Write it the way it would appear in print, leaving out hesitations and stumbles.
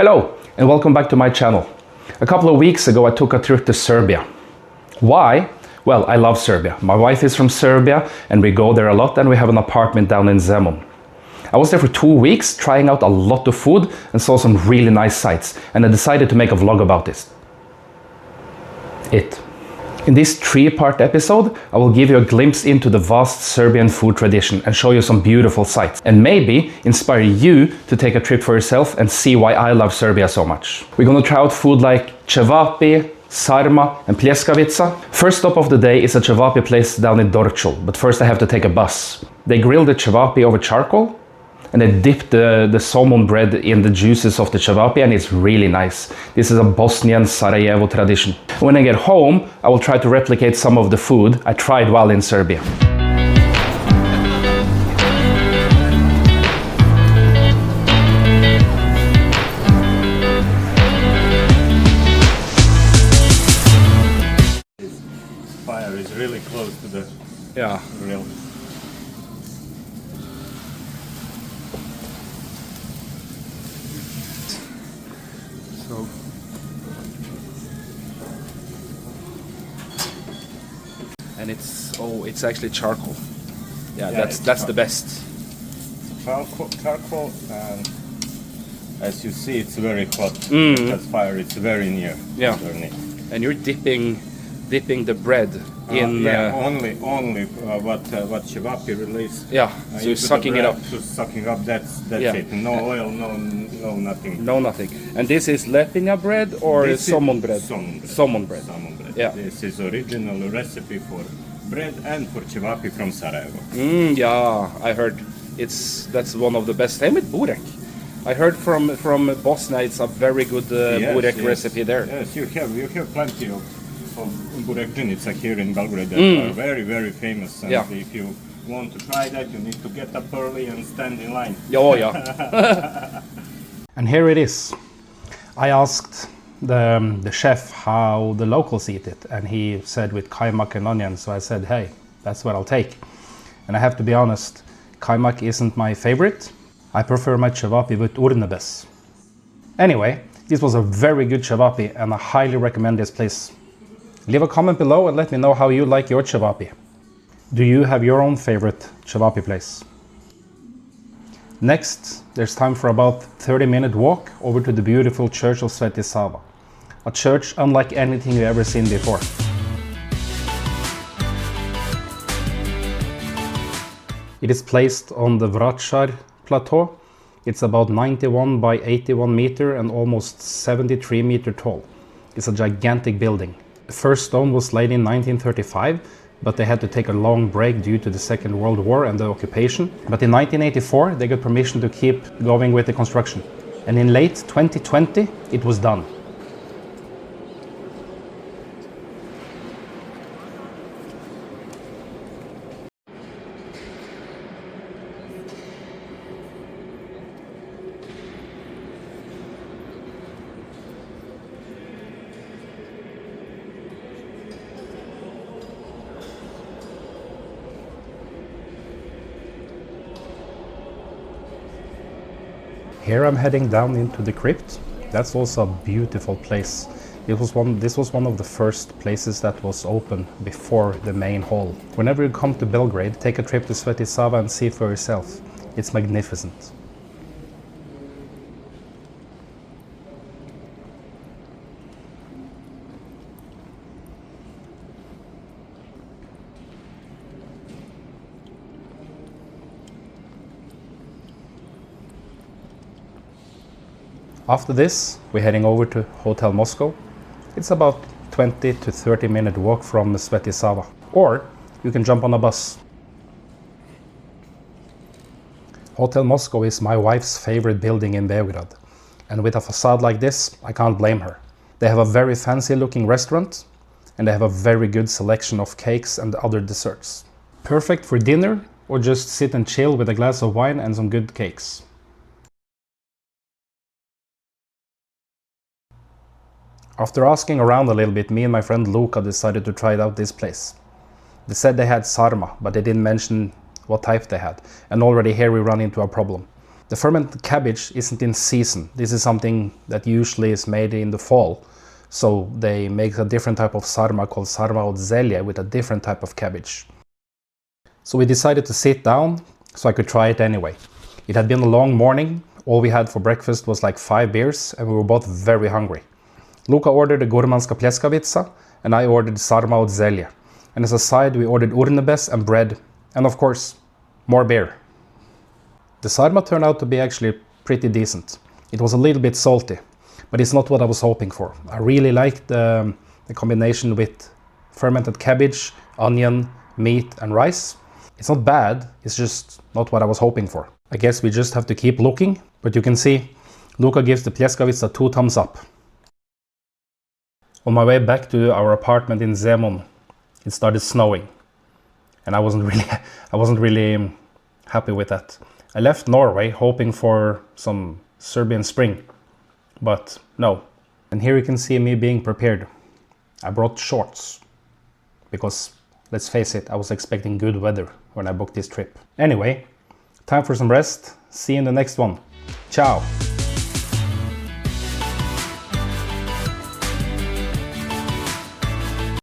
Hello and welcome back to my channel. A couple of weeks ago I took a trip to Serbia. Why? Well, I love Serbia. My wife is from Serbia and we go there a lot, and we have an apartment down in Zemun. I was there for 2 weeks trying out a lot of food and saw some really nice sights, and I decided to make a vlog about this. In this 3-part episode, I will give you a glimpse into the vast Serbian food tradition and show you some beautiful sights, and maybe inspire you to take a trip for yourself and see why I love Serbia so much. We're gonna try out food like Ćevapi, Sarma and pljeskavica. First stop of the day is a Ćevapi place down in Dorćol, but first I have to take a bus. They grill the Ćevapi over charcoal, and they dip the salmon bread in the juices of the Ćevapi, and it's really nice. This is a Bosnian Sarajevo tradition. When I get home, I will try to replicate some of the food I tried while in Serbia. This fire is really close to the grill. And it's actually charcoal. Yeah, that's the best. Charcoal, and as you see, it's very hot. That fire is very near. Yeah. And you're dipping the bread in. Only what Cevapi release. Yeah. So you're sucking it up. Just sucking up. That's it. No oil. No nothing. No nothing. And this is lepinja bread or salmon bread? Salmon bread. Yeah. This is original recipe for bread and for Cevapi from Sarajevo. Yeah, I heard that's one of the best. Same with burek. I heard from Bosnia it's a very good burek recipe there. Yes, you have plenty of Ćevabdžinica here in Belgrade that are very, very famous. And if you want to try that, you need to get up early and stand in line. Oh yeah. And here it is. I asked the chef how the locals eat it, and he said with kaymak and onion, so I said, hey, that's what I'll take. And I have to be honest, kaymak isn't my favorite. I prefer my Ćevapi with urnebes. Anyway, this was a very good Ćevapi and I highly recommend this place. Leave a comment below and let me know how you like your Ćevapi. Do you have your own favorite Ćevapi place? Next, there's time for about 30-minute walk over to the beautiful church of Sava. A church unlike anything you've ever seen before. It is placed on the Vračar plateau. It's about 91 by 81 meter and almost 73 meter tall. It's a gigantic building. The first stone was laid in 1935, but they had to take a long break due to the Second World War and the occupation. But in 1984, they got permission to keep going with the construction. And in late 2020, it was done. Here I'm heading down into the crypt. That's also a beautiful place. This was one of the first places that was open before the main hall. Whenever you come to Belgrade, take a trip to Sava and see for yourself. It's magnificent. After this, we're heading over to Hotel Moskov. It's about 20 to 30-minute walk from Sava. Or you can jump on a bus. Hotel Moskov is my wife's favorite building in Beograd. And with a facade like this, I can't blame her. They have a very fancy looking restaurant, and they have a very good selection of cakes and other desserts. Perfect for dinner or just sit and chill with a glass of wine and some good cakes. After asking around a little bit, me and my friend Luca decided to try out this place. They said they had sarma, but they didn't mention what type they had. And already here we run into a problem. The fermented cabbage isn't in season. This is something that usually is made in the fall. So they make a different type of sarma called sarma od zelje with a different type of cabbage. So we decided to sit down so I could try it anyway. It had been a long morning. All we had for breakfast was like 5 beers and we were both very hungry. Luka ordered a gurmanska pljeskavica and I ordered sarma od zelje. And as a side we ordered urnebes and bread and of course more beer. The sarma turned out to be actually pretty decent. It was a little bit salty, but it's not what I was hoping for. I really liked the combination with fermented cabbage, onion, meat and rice. It's not bad, it's just not what I was hoping for. I guess we just have to keep looking, but you can see Luka gives the pljeskavica 2 thumbs up. On my way back to our apartment in Zemun, it started snowing. And I wasn't really happy with that. I left Norway hoping for some Serbian spring, but no. And here you can see me being prepared. I brought shorts because, let's face it, I was expecting good weather when I booked this trip. Anyway, time for some rest. See you in the next one. Ciao!